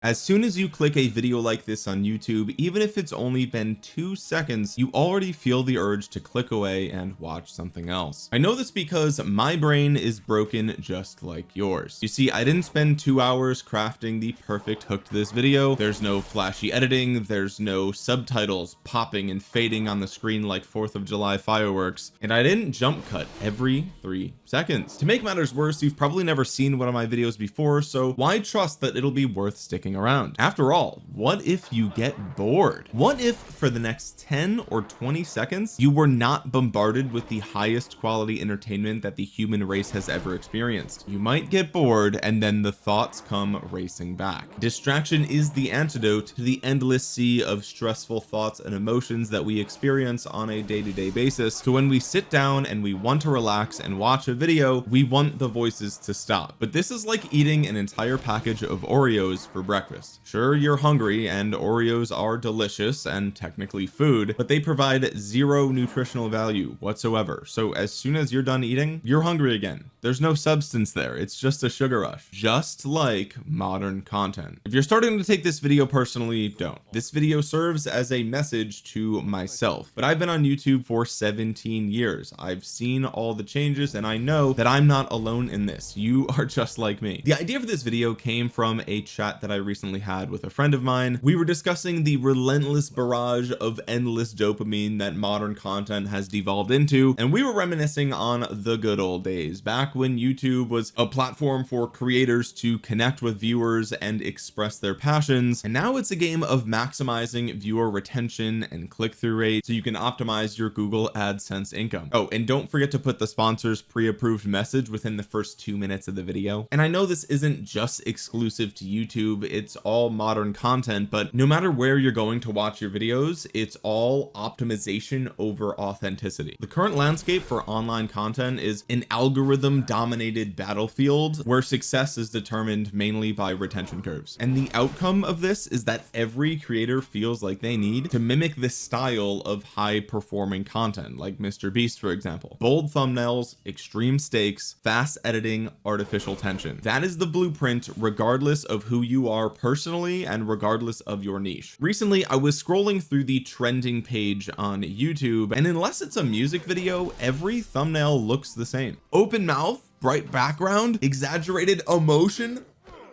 As soon as you click a video like this on YouTube, even if it's only been 2 seconds, you already feel the urge to click away and watch something else. I know this because my brain is broken just like yours. You see, I didn't spend 2 hours crafting the perfect hook to this video. There's no flashy editing, there's no subtitles popping and fading on the screen like 4th of July fireworks, and I didn't jump cut every 3 seconds. To make matters worse, you've probably never seen one of my videos before, so why trust that it'll be worth sticking around? After all, what if you get bored? What if for the next 10 or 20 seconds you were not bombarded with the highest quality entertainment that the human race has ever experienced? You might get bored, and then the thoughts come racing back. Distraction is the antidote to the endless sea of stressful thoughts and emotions that we experience on a day-to-day basis. So when we sit down and we want to relax and watch a video, we want the voices to stop. But this is like eating an entire package of Oreos for breakfast. Sure, you're hungry, and Oreos are delicious and technically food, but they provide zero nutritional value whatsoever. So as soon as you're done eating, you're hungry again. There's no substance there. It's just a sugar rush, just like modern content. If you're starting to take this video personally, don't. This video serves as a message to myself, but I've been on YouTube for 17 years. I've seen all the changes, and I know that I'm not alone in this. You are just like me. The idea for this video came from a chat that I recently had with a friend of mine. We were discussing the relentless barrage of endless dopamine that modern content has devolved into, and we were reminiscing on the good old days, back when YouTube was a platform for creators to connect with viewers and express their passions, and now it's a game of maximizing viewer retention and click-through rate so you can optimize your Google AdSense income. Oh, and don't forget to put the sponsor's pre-approved message within the first 2 minutes of the video. And I know this isn't just exclusive to YouTube, it's all modern content, but no matter where you're going to watch your videos, it's all optimization over authenticity. The current landscape for online content is an algorithm dominated battlefield where success is determined mainly by retention curves, and the outcome of this is that every creator feels like they need to mimic this style of high performing content, like MrBeast, for example. Bold thumbnails, extreme stakes, fast editing, artificial tension. That is the blueprint regardless of who you are personally and regardless of your niche. Recently I was scrolling through the trending page on YouTube, and unless it's a music video, every thumbnail looks the same. Open mouth, bright background, exaggerated emotion.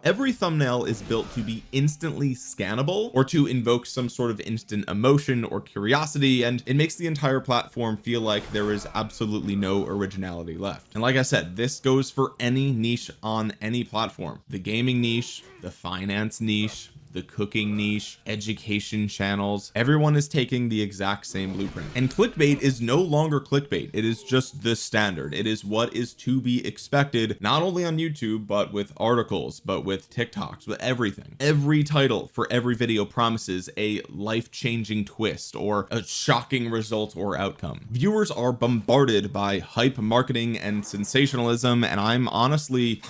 Every thumbnail is built to be instantly scannable or to invoke some sort of instant emotion or curiosity, and it makes the entire platform feel like there is absolutely no originality left. And like I said, this goes for any niche on any platform. The gaming niche, the finance niche, the cooking niche, education channels, everyone is taking the exact same blueprint. And clickbait is no longer clickbait. It is just the standard. It is what is to be expected, not only on YouTube, but with articles, but with TikToks, with everything. Every title for every video promises a life-changing twist or a shocking result or outcome. Viewers are bombarded by hype marketing and sensationalism, and I'm honestly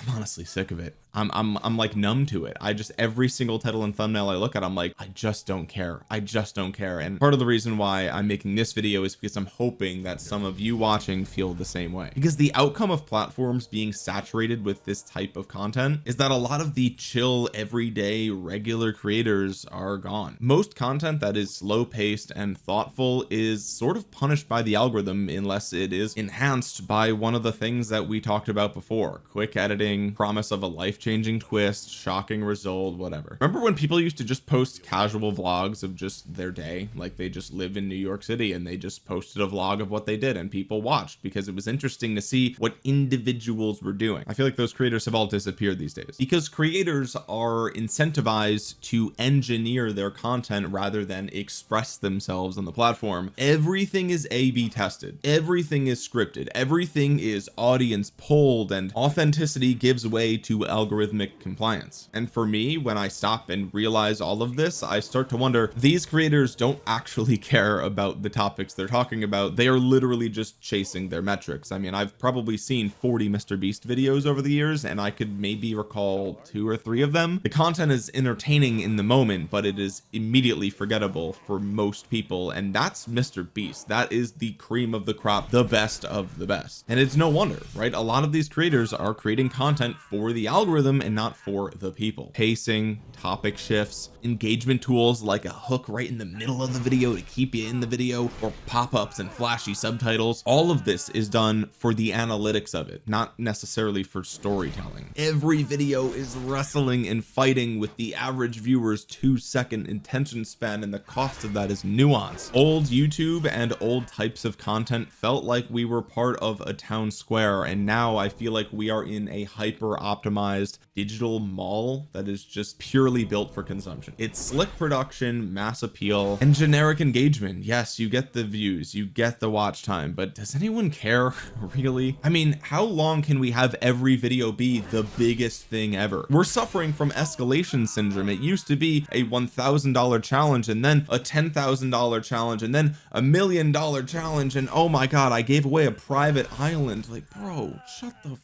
sick of it. I'm like numb to it. I just, every single title and thumbnail I look at, I'm like, I just don't care. I just don't care. And part of the reason why I'm making this video is because I'm hoping that some of you watching feel the same way, because the outcome of platforms being saturated with this type of content is that a lot of the chill, everyday, regular creators are gone. Most content that is slow paced and thoughtful is sort of punished by the algorithm unless it is enhanced by one of the things that we talked about before: quick editing, promise of a life-changing twist, shocking result, whatever. Remember when people used to just post casual vlogs of just their day, like they just live in New York City and they just posted a vlog of what they did and people watched because it was interesting to see what individuals were doing? I feel like those creators have all disappeared these days because creators are incentivized to engineer their content rather than express themselves on the platform. Everything is A/B tested, everything is scripted, everything is audience polled, and authenticity gives way to algorithmic compliance. And for me, when I stop and realize all of this, I start to wonder, these creators don't actually care about the topics they're talking about. They are literally just chasing their metrics. I mean, I've probably seen 40 MrBeast videos over the years, and I could maybe recall 2 or 3 of them. The content is entertaining in the moment, but it is immediately forgettable for most people, and that's MrBeast. That is the cream of the crop, the best of the best. And it's no wonder, right? A lot of these creators are creating content for the algorithm algorithm and not for the people. Pacing, topic shifts, engagement tools like a hook right in the middle of the video to keep you in the video, or pop-ups and flashy subtitles. All of this is done for the analytics of it, not necessarily for storytelling. Every video is wrestling and fighting with the average viewer's 2-second attention span, and the cost of that is nuance. Old YouTube and old types of content felt like we were part of a town square, and now I feel like we are in a hyper optimized digital mall that is just purely built for consumption. It's slick production, mass appeal, and generic engagement. Yes, you get the views, you get the watch time, but does anyone care? Really? I mean, how long can we have every video be the biggest thing ever? We're suffering from escalation syndrome. It used to be a $1,000 challenge, and then a $10,000 challenge, and then $1 million challenge, and oh my god, I gave away a private island. Like, bro, shut the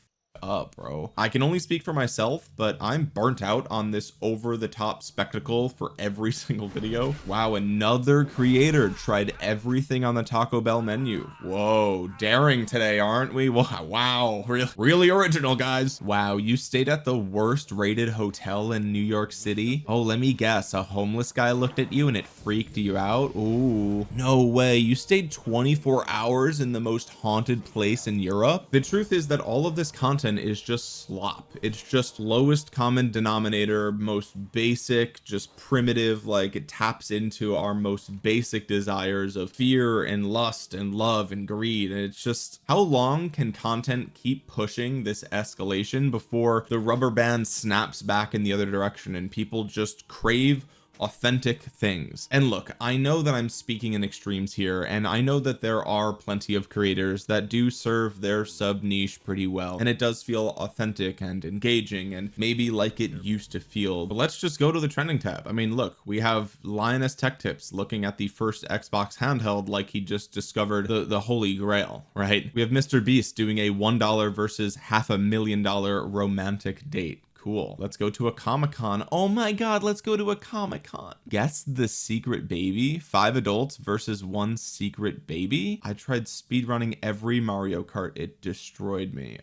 up, bro. I can only speak for myself, but I'm burnt out on this over-the-top spectacle for every single video. Wow, another creator tried everything on the Taco Bell menu. Whoa, daring today, aren't we? Wow, really original, guys. Wow, you stayed at the worst rated hotel in New York City? Oh, let me guess, a homeless guy looked at you and it freaked you out? Ooh, no way. You stayed 24 hours in the most haunted place in Europe? The truth is that all of this content is just slop. It's just lowest common denominator, most basic, just primitive. Like, it taps into our most basic desires of fear and lust and love and greed. And it's just, how long can content keep pushing this escalation before the rubber band snaps back in the other direction and people just crave authentic things? And look, I know that I'm speaking in extremes here, and I know that there are plenty of creators that do serve their sub niche pretty well, and it does feel authentic and engaging and maybe like it used to feel. But let's just go to the trending tab. I mean, look, we have Lioness Tech Tips looking at the first Xbox handheld like he just discovered the holy grail, right? We have MrBeast doing a $1 versus $500,000 romantic date. Cool. Let's go to a Comic-Con. Oh my god, let's go to a Comic-Con. Guess the secret baby. 5 adults versus 1 secret baby. I tried speedrunning every Mario Kart. It destroyed me.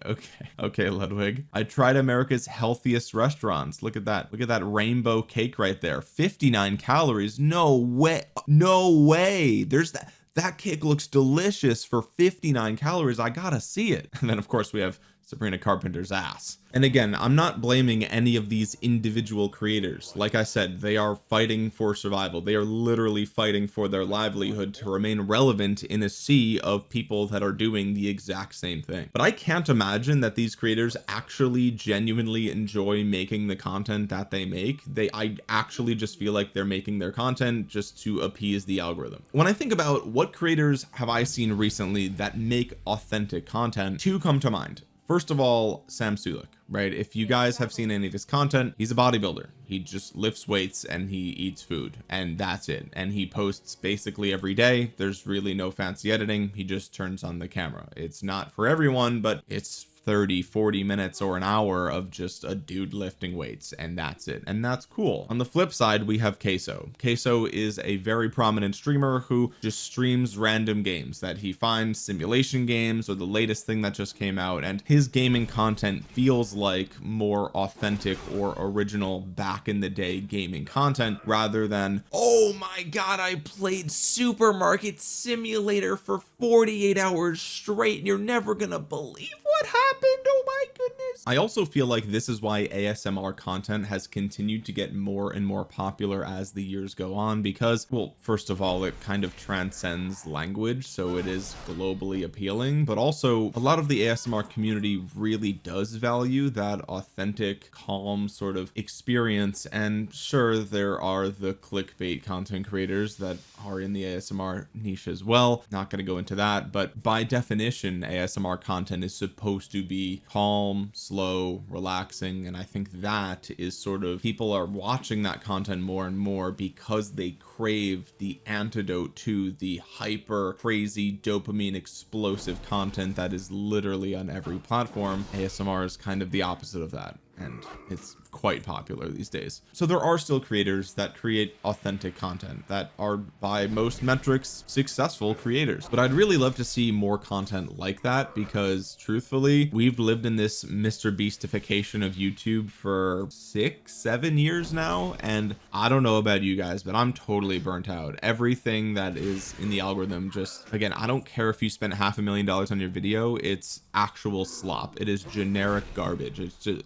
Okay, Ludwig. I tried America's healthiest restaurants. Look at that. Look at that rainbow cake right there. 59 calories. No way. No way. There's that cake looks delicious for 59 calories. I gotta see it. And then of course we have Sabrina Carpenter's ass. And again, I'm not blaming any of these individual creators. Like I said, they are fighting for survival. They are literally fighting for their livelihood to remain relevant in a sea of people that are doing the exact same thing. But I can't imagine that these creators actually genuinely enjoy making the content that they make. I actually just feel like they're making their content just to appease the algorithm. When I think about what creators have I seen recently that make authentic content, 2 come to mind. First of all, Sam Sulek, right? If you guys have seen any of his content, he's a bodybuilder. He just lifts weights and he eats food, and that's it. And he posts basically every day. There's really no fancy editing. He just turns on the camera. It's not for everyone, but it's 30-40 minutes or an hour of just a dude lifting weights, and that's it, and that's cool. On the flip side, we have Queso. Queso is a very prominent streamer who just streams random games that he finds, simulation games or the latest thing that just came out, and his gaming content feels like more authentic or original back in the day gaming content, rather than, oh my god, I played Supermarket Simulator for 48 hours straight and you're never gonna believe what happened. Oh my goodness. I also feel like this is why ASMR content has continued to get more and more popular as the years go on, because, well, first of all, it kind of transcends language, so it is globally appealing, but also a lot of the ASMR community really does value that authentic, calm sort of experience. And sure, there are the clickbait content creators that are in the ASMR niche as well. Not going to go into that, but by definition, ASMR content is supposed to be calm, slow, relaxing, and I think that is sort of, people are watching that content more and more because they crave the antidote to the hyper crazy dopamine explosive content that is literally on every platform. ASMR is kind of the opposite of that, and it's quite popular these days. So there are still creators that create authentic content that are by most metrics successful creators, but I'd really love to see more content like that, because truthfully we've lived in this Mr. Beastification of YouTube for 6-7 years now, and I don't know about you guys, but I'm totally burnt out. Everything that is in the algorithm, just again, I don't care if you spent $500,000 on your video, it's actual slop. It is generic garbage. It's just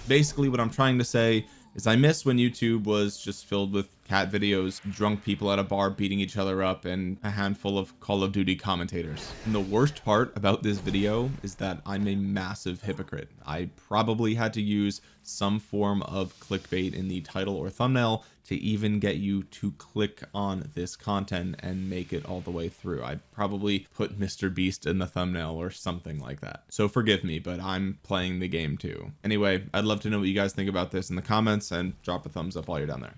basically what I'm trying to say is I miss when YouTube was just filled with cat videos, drunk people at a bar beating each other up, and a handful of Call of Duty commentators. And the worst part about this video is that I'm a massive hypocrite. I probably had to use some form of clickbait in the title or thumbnail to even get you to click on this content and make it all the way through. I probably put Mr. Beast in the thumbnail or something like that. So forgive me, but I'm playing the game too. Anyway, I'd love to know what you guys think about this in the comments, and drop a thumbs up while you're down there.